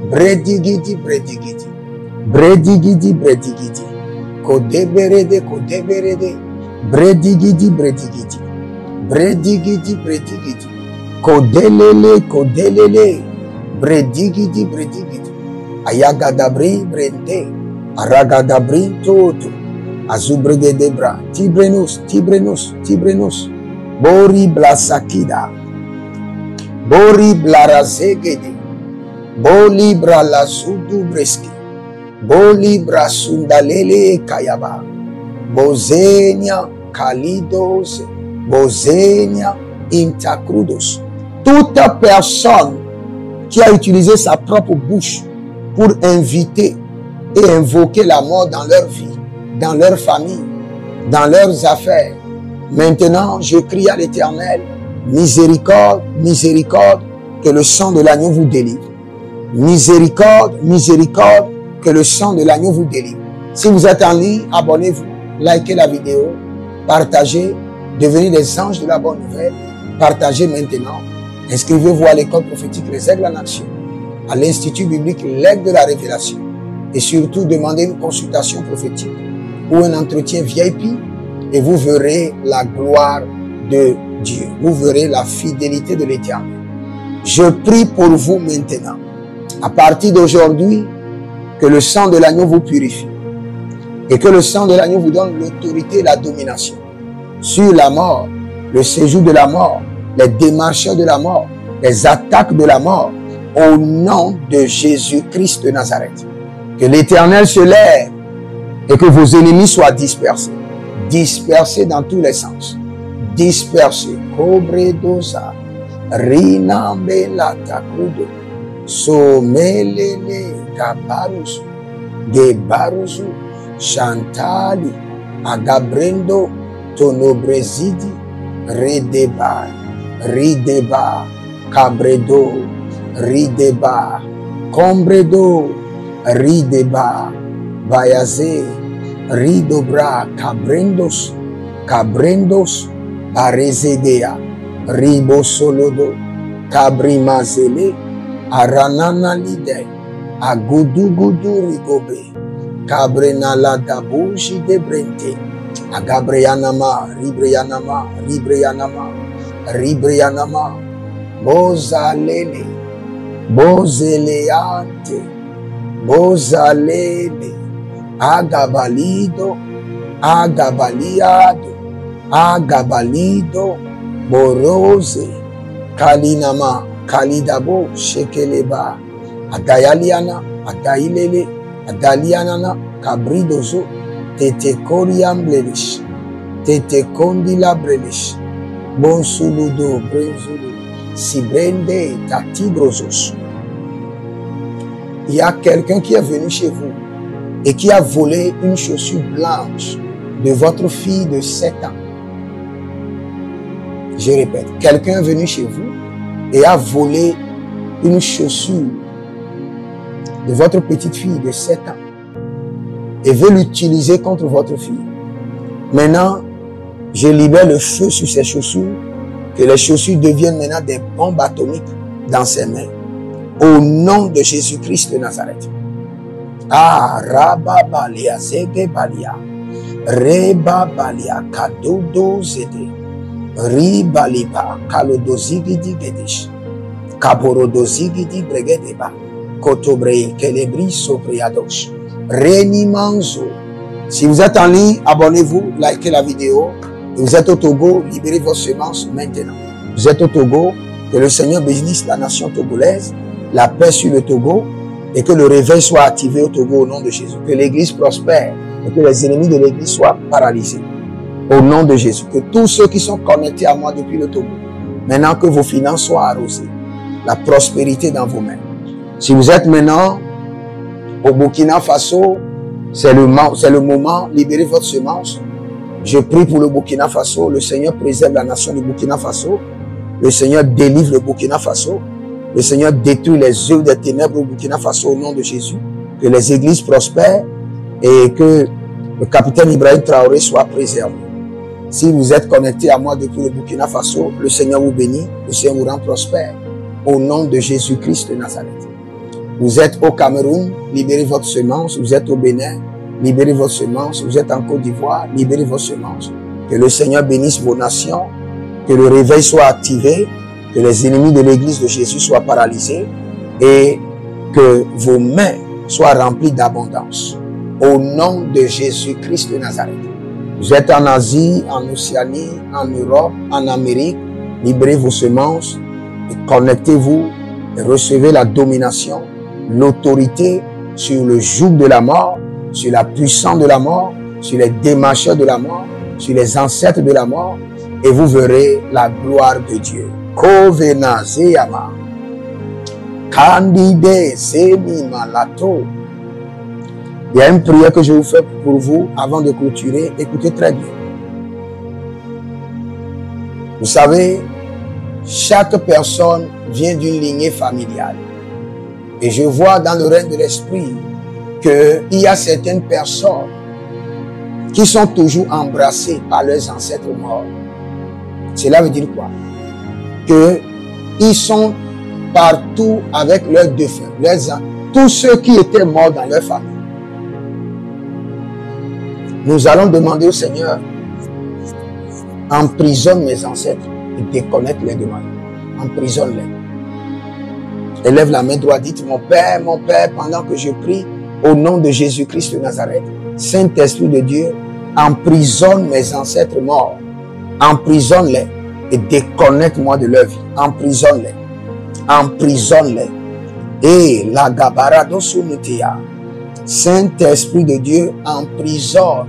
Bredigidi Bredigidi, Bredigidi Bredigidi, Kodeberede Kodeberede, Bredigidi Bredigidi, Bredigidi Bredigidi, Kodelele Kodelele, Bredigidi Bredigidi, Ayagadabri Brende, Aragadabri Toto, Azubregedebra, Tibrenus, Tibrenus, Tibrenus, Bori Blasakida, Bori Blarazegede, Boli Bralasudu Breski, Boli Brasundalele Kayaba, Bozenia Kalidos, Bozenia Intacrudos. Toute personne qui a utilisé sa propre bouche pour inviter et invoquer la mort dans leur vie, dans leur famille, dans leurs affaires. Maintenant, je crie à l'Éternel, miséricorde, miséricorde, que le sang de l'agneau vous délivre. Miséricorde, miséricorde, que le sang de l'agneau vous délivre. Si vous êtes en ligne, abonnez-vous, likez la vidéo, partagez, devenez des anges de la bonne nouvelle, partagez maintenant. Inscrivez-vous à l'école prophétique Les Aigles en Action, à l'Institut biblique L'Aigle de la Révélation, et surtout demandez une consultation prophétique ou un entretien VIP et vous verrez la gloire de Dieu. Vous verrez la fidélité de l'Éternel. Je prie pour vous maintenant. À partir d'aujourd'hui, que le sang de l'agneau vous purifie et que le sang de l'agneau vous donne l'autorité et la domination sur la mort, le séjour de la mort, les démarcheurs de la mort, les attaques de la mort, au nom de Jésus-Christ de Nazareth. Que l'Éternel se lève et que vos ennemis soient dispersés. Dispersés dans tous les sens. Dispersés. Cobredosa, Rinambelata Crudo, Somelele Gabarus, Gebarusu, Chantali, Agabrendo, Tonobrezidi, Redeba, Rideba, Cabredo, Rideba, Combredo, Rideba, Bayaze, Ridobra, Cabrendos, Cabrendos, Arezedea, Ribosolodo, Cabrimazele, Aranana Lide, Agudugudu Rigobe, Cabrenala Dabuji de Brente, Agabreyanama, Ribreyanama, Ribreyanama, Ribreyanama, Bozalele, Bozeleante, Bozalele, Agabalido, Agabaliado, Agabalido, Borose, Kalinama, Kalidabo, Shekeleba, Adayaliana, Adailele, Adalianana, Cabridozo, Tete Koriam Blelish, Tete Kondila Brelish, Bonsuludo, Brenzulu, Sibrende, Tatibrosos. Il y a quelqu'un qui est venu chez vous et qui a volé une chaussure blanche de votre fille de 7 ans. Je répète, quelqu'un est venu chez vous et a volé une chaussure de votre petite fille de 7 ans et veut l'utiliser contre votre fille. Maintenant, je libère le feu sur ces chaussures, que les chaussures deviennent maintenant des bombes atomiques dans ses mains. Au nom de Jésus-Christ de Nazareth. Ah, Rababalia, Zegebalia, Rebabalia, Kadodo Zede, Ribaliba, Kalodozigidi Gedish, Kaborodozigidi Bregedeba, Kotobrei, Kelebri Sopriadosh, Renimanzo. Si vous êtes en ligne, abonnez-vous, likez la vidéo. Vous êtes au Togo, libérez vos semences maintenant. Vous êtes au Togo, que le Seigneur bénisse la nation togolaise, la paix sur le Togo, et que le réveil soit activé au Togo au nom de Jésus. Que l'Église prospère et que les ennemis de l'Église soient paralysés. Au nom de Jésus. Que tous ceux qui sont connectés à moi depuis le Togo, maintenant que vos finances soient arrosées, la prospérité dans vos mains. Si vous êtes maintenant au Burkina Faso, c'est le moment, libérez votre semence. Je prie pour le Burkina Faso. Le Seigneur préserve la nation du Burkina Faso. Le Seigneur délivre le Burkina Faso. Le Seigneur détruit les œuvres des ténèbres au Burkina Faso au nom de Jésus. Que les églises prospèrent et que le capitaine Ibrahim Traoré soit préservé. Si vous êtes connecté à moi depuis le Burkina Faso, le Seigneur vous bénit, le Seigneur vous rend prospère. Au nom de Jésus-Christ de Nazareth. Vous êtes au Cameroun, libérez votre semence. Vous êtes au Bénin, libérez votre semence. Vous êtes en Côte d'Ivoire, libérez votre semence. Que le Seigneur bénisse vos nations, que le réveil soit activé, que les ennemis de l'église de Jésus soient paralysés et que vos mains soient remplies d'abondance. Au nom de Jésus-Christ de Nazareth. Vous êtes en Asie, en Océanie, en Europe, en Amérique, libérez vos semences et connectez-vous et recevez la domination, l'autorité sur le joug de la mort, sur la puissance de la mort, sur les démarcheurs de la mort, sur les ancêtres de la mort, et vous verrez la gloire de Dieu. Kovena Zeyama, Kandide Zemi Malato. Il y a une prière que je vous fais pour vous avant de clôturer. Écoutez très bien. Vous savez, chaque personne vient d'une lignée familiale. Et je vois dans le règne de l'esprit qu'il y a certaines personnes qui sont toujours embrassées par leurs ancêtres morts. Cela veut dire quoi? Qu'ils sont partout avec leurs défunts, tous ceux qui étaient morts dans leur famille. Nous allons demander au Seigneur, emprisonne mes ancêtres et déconnecte-les de moi. Emprisonne-les. Élève la main droite, dites, mon Père, pendant que je prie, au nom de Jésus-Christ de Nazareth, Saint-Esprit de Dieu, emprisonne mes ancêtres morts. Emprisonne-les et déconnecte-moi de leur vie. Emprisonne-les. Emprisonne-les. Et la gabarado sumutia. Saint-Esprit de Dieu, emprisonne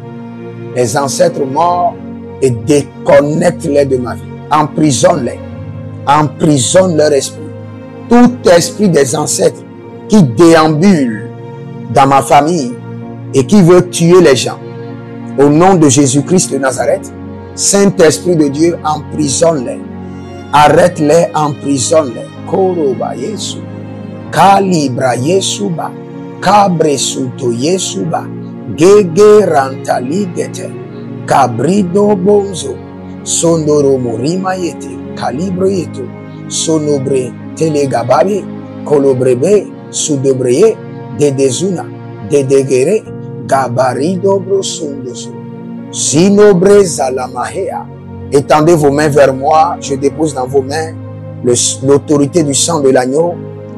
les ancêtres morts et déconnecte-les de ma vie. Emprisonne-les. Emprisonne leur esprit. Tout esprit des ancêtres qui déambule dans ma famille et qui veut tuer les gens. Au nom de Jésus-Christ de Nazareth, Saint-Esprit de Dieu, emprisonne-les. Arrête-les, emprisonne-les. Koroba Yesu. Kalibra Yesuba. Kabre Suto Yesuba. Gege Rantali Gete. Kabrido Bonzo. Sondoro Morima Yete. Calibre Yeto. Sonobre Telegababe. Kolobrebe. Sudebreye. Dedezuna. Dedegere. Gabarido Brosundoso. Sinobre Zalamahea. Étendez vos mains vers moi. Je dépose dans vos mains l'autorité du sang de l'agneau,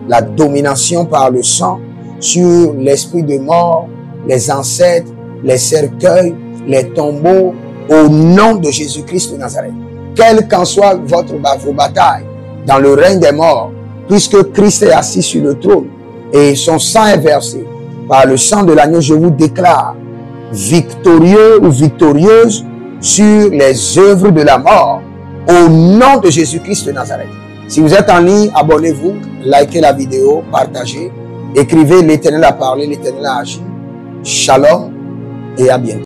la domination par le sang sur l'esprit de mort, les ancêtres, les cercueils, les tombeaux, au nom de Jésus-Christ de Nazareth. Quelle qu'en soit vos batailles dans le règne des morts, puisque Christ est assis sur le trône et son sang est versé par le sang de l'agneau, je vous déclare victorieux ou victorieuse sur les œuvres de la mort, au nom de Jésus-Christ de Nazareth. Si vous êtes en ligne, abonnez-vous, likez la vidéo, partagez, écrivez l'Éternel a parlé, l'Éternel a agi. Shalom et à bientôt.